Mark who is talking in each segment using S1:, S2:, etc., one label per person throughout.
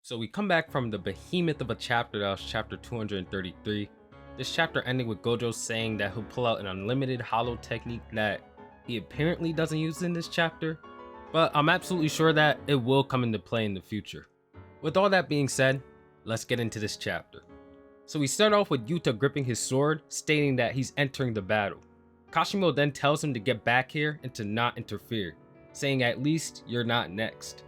S1: So we come back from the behemoth of a chapter that was chapter 233. This chapter ending with Gojo saying that he'll pull out an unlimited hollow technique that he apparently doesn't use in this chapter, but I'm absolutely sure that it will come into play in the future. With all that being said, let's get into this chapter. So we start off with Yuta gripping his sword, stating that he's entering the battle. Kashimo then tells him to get back here and to not interfere, saying at least you're not next.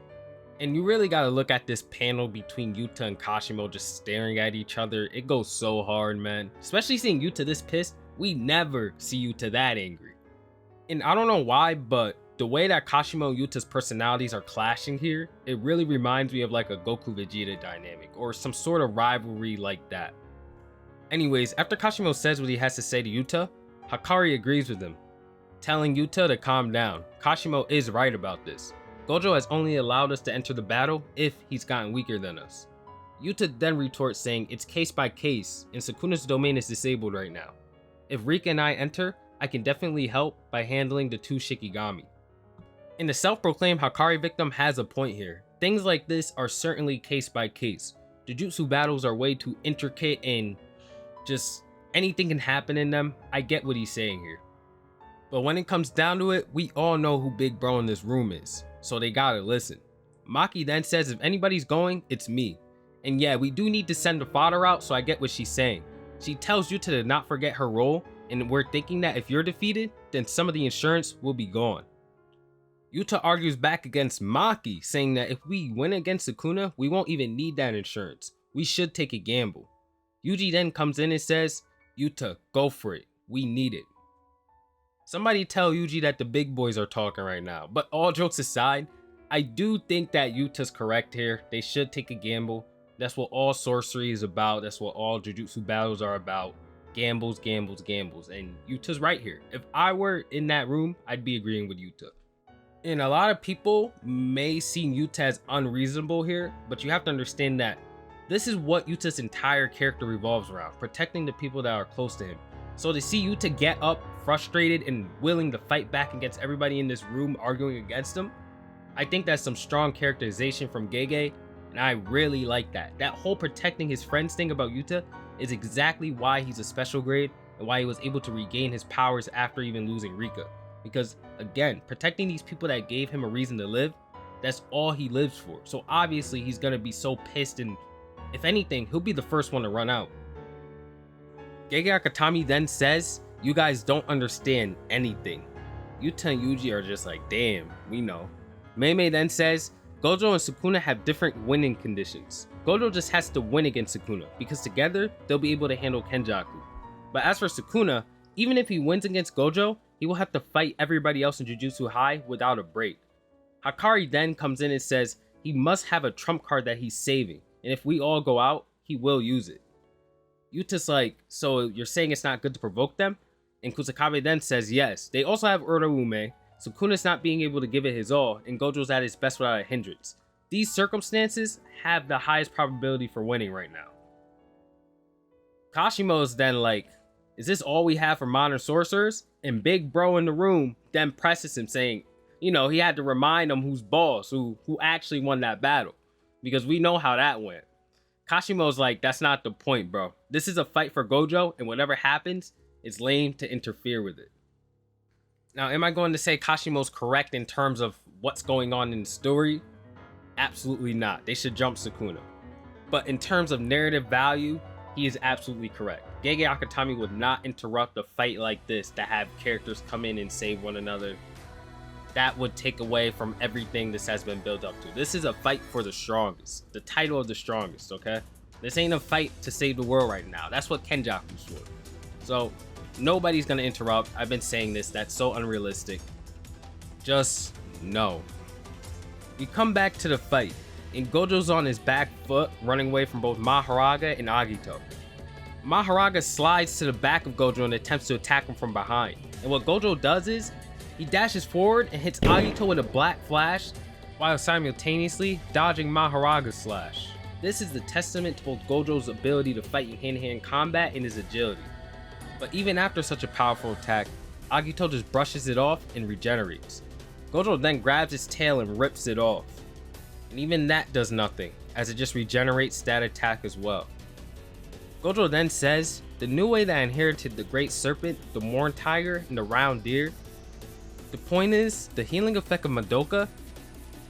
S1: And you really gotta look at this panel between Yuta and Kashimo just staring at each other. It goes so hard, man. Especially seeing Yuta this pissed, we never see Yuta that angry. And I don't know why, but the way that Kashimo and Yuta's personalities are clashing here, it really reminds me of like a Goku Vegeta dynamic or some sort of rivalry like that. Anyways, after Kashimo says what he has to say to Yuta, Hakari agrees with him, telling Yuta to calm down. Kashimo is right about this. Gojo has only allowed us to enter the battle if he's gotten weaker than us. Yuta then retorts saying it's case by case and Sukuna's domain is disabled right now. If Rika and I enter, I can definitely help by handling the two Shikigami. And the self-proclaimed Hakari victim has a point here. Things like this are certainly case by case. Jujutsu battles are way too intricate and just anything can happen in them. I get what he's saying here. But when it comes down to it, we all know who Big Bro in this room is, so they gotta listen. Maki then says if anybody's going, it's me. And yeah, we do need to send the father out, so I get what she's saying. She tells Yuta to not forget her role, and we're thinking that if you're defeated, then some of the insurance will be gone. Yuta argues back against Maki, saying that if we win against Sukuna, we won't even need that insurance. We should take a gamble. Yuji then comes in and says, Yuta, go for it. We need it. Somebody tell Yuji that the big boys are talking right now. But all jokes aside, I do think that Yuta's correct here. They should take a gamble. That's what all sorcery is about. That's what all Jujutsu battles are about. Gambles, gambles, gambles. And Yuta's right here. If I were in that room, I'd be agreeing with Yuta. And a lot of people may see Yuta as unreasonable here, but you have to understand that this is what Yuta's entire character revolves around, protecting the people that are close to him. So to see Yuta get up, frustrated, and willing to fight back against everybody in this room arguing against him, I think that's some strong characterization from Gege, and I really like that. That whole protecting his friends thing about Yuta is exactly why he's a special grade and why he was able to regain his powers after even losing Rika. Because again, protecting these people that gave him a reason to live, that's all he lives for. So obviously he's gonna be so pissed, and if anything, he'll be the first one to run out. Gege Akutami then says, you guys don't understand anything. Yuta and Yuji are just like, damn, we know. Mei then says, Gojo and Sukuna have different winning conditions. Gojo just has to win against Sukuna, because together, they'll be able to handle Kenjaku. But as for Sukuna, even if he wins against Gojo, he will have to fight everybody else in Jujutsu High without a break. Hakari then comes in and says, he must have a trump card that he's saving, and if we all go out, he will use it. Yuta's like, so you're saying it's not good to provoke them? And Kusakabe then says yes. They also have Uraume. Sukuna's not being able to give it his all, and Gojo's at his best without a hindrance. These circumstances have the highest probability for winning right now. Kashimo's then like, is this all we have for modern sorcerers? And Big Bro in the room then presses him, saying, you know, he had to remind him who's boss, who actually won that battle. Because we know how that went. Kashimo's like, that's not the point, bro. This is a fight for Gojo, and whatever happens, it's lame to interfere with it. Now, am I going to say Kashimo's correct in terms of what's going on in the story? Absolutely not. They should jump Sukuna. But in terms of narrative value, he is absolutely correct. Gege Akutami would not interrupt a fight like this to have characters come in and save one another. That would take away from everything this has been built up to. This is a fight for the strongest. The title of the strongest, okay? This ain't a fight to save the world right now. That's what Kenjaku's for. So, nobody's gonna interrupt. I've been saying this. That's so unrealistic. Just no. We come back to the fight, and Gojo's on his back foot, running away from both Mahoraga and Agito. Mahoraga slides to the back of Gojo and attempts to attack him from behind. And what Gojo does is, he dashes forward and hits Agito with a black flash, while simultaneously dodging Mahoraga's slash. This is the testament to both Gojo's ability to fight in hand-to-hand combat and his agility. But even after such a powerful attack, Agito just brushes it off and regenerates. Gojo then grabs his tail and rips it off. and even that does nothing, as it just regenerates stat attack as well. Gojo then says, the new way that I inherited the Great Serpent, the Morn Tiger, and the Round Deer. The point is, the healing effect of Madoka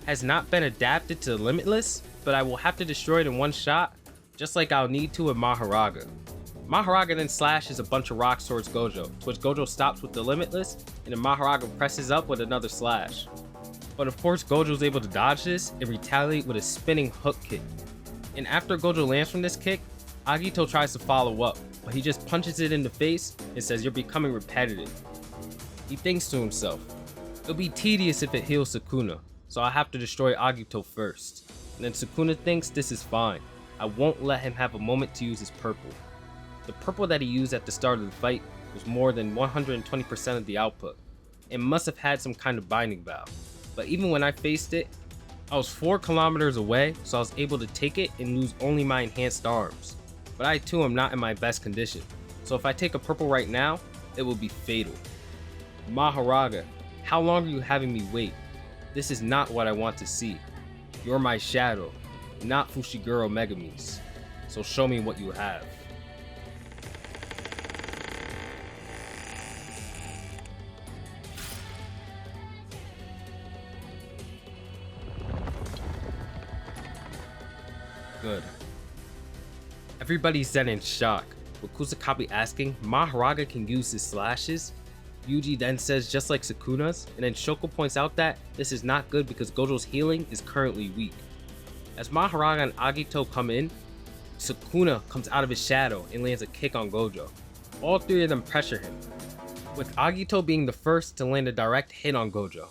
S1: has not been adapted to the Limitless, but I will have to destroy it in one shot, just like I'll need to with Mahoraga. Mahoraga then slashes a bunch of rocks towards Gojo, to which Gojo stops with the Limitless, and then Mahoraga presses up with another slash. But of course Gojo's able to dodge this and retaliate with a spinning hook kick. And after Gojo lands from this kick, Agito tries to follow up, but he just punches it in the face and says, you're becoming repetitive. He thinks to himself, it'll be tedious if it heals Sukuna, so I have to destroy Agito first. And then Sukuna thinks this is fine. I won't let him have a moment to use his purple. The purple that he used at the start of the fight was more than 120% of the output. It must have had some kind of binding valve. But even when I faced it, I was 4 kilometers away, so I was able to take it and lose only my enhanced arms. But I too am not in my best condition, so if I take a purple right now, it will be fatal. Mahoraga, how long are you having me wait? This is not what I want to see. You're my shadow, not Fushiguro Megumi's, so show me what you have. Good. Everybody's then in shock, with Kusakabe asking Mahoraga can use his slashes. Yuji then says just like Sukuna's, and then Shoko points out that this is not good because Gojo's healing is currently weak. As Mahoraga and Agito come in, Sukuna comes out of his shadow and lands a kick on Gojo. All 3 of them pressure him, with Agito being the first to land a direct hit on Gojo.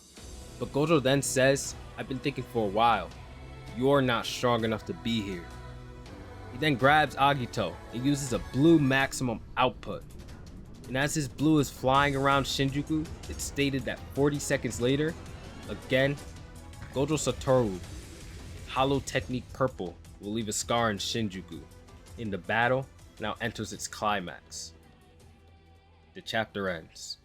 S1: But Gojo then says, I've been thinking for a while, you're not strong enough to be here. He then grabs Agito and uses a blue maximum output. And as his blue is flying around Shinjuku, it's stated that 40 seconds later, again, Gojo Satoru, Hollow Technique Purple, will leave a scar in Shinjuku. In the battle now enters its climax. The chapter ends.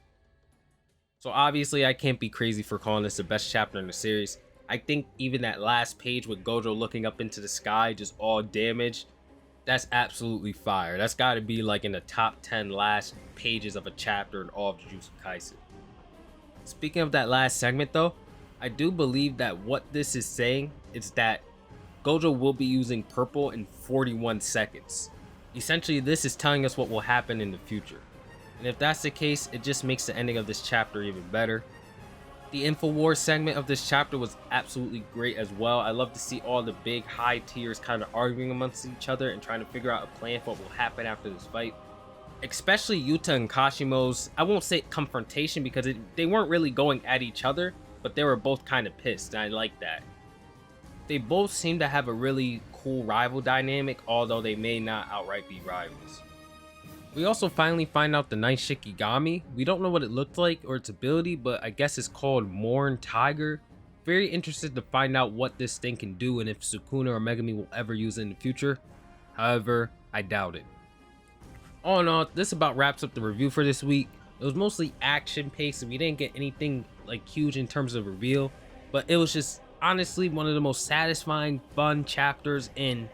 S1: So obviously I can't be crazy for calling this the best chapter in the series. I think even that last page with Gojo looking up into the sky, just all damaged, that's absolutely fire. That's got to be like in the top 10 last pages of a chapter in all of Jujutsu Kaisen. Speaking of that last segment though, I do believe that what this is saying is that Gojo will be using purple in 41 seconds. Essentially, this is telling us what will happen in the future. And if that's the case, it just makes the ending of this chapter even better. The Infowars segment of this chapter was absolutely great as well. I love to see all the big high tiers kind of arguing amongst each other and trying to figure out a plan for what will happen after this fight. Especially Yuta and Kashimo's, I won't say confrontation because they weren't really going at each other, but they were both kind of pissed, and I like that. They both seem to have a really cool rival dynamic, although they may not outright be rivals. We also finally find out the ninth Shikigami. We don't know what it looked like or its ability, but I guess it's called Morn Tiger. Very interested to find out what this thing can do and if Sukuna or Megumi will ever use it in the future. However, I doubt it. All in all, this about wraps up the review for this week. It was mostly action paced and we didn't get anything like huge in terms of reveal, but it was just honestly one of the most satisfying, fun chapters in.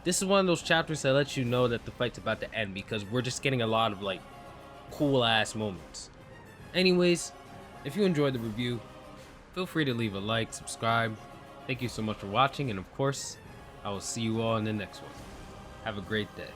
S1: This is one of those chapters that lets you know that the fight's about to end because we're just getting a lot of like cool ass moments. Anyways, if you enjoyed the review, feel free to leave a like, subscribe. Thank you so much for watching, and of course, I will see you all in the next one. Have a great day.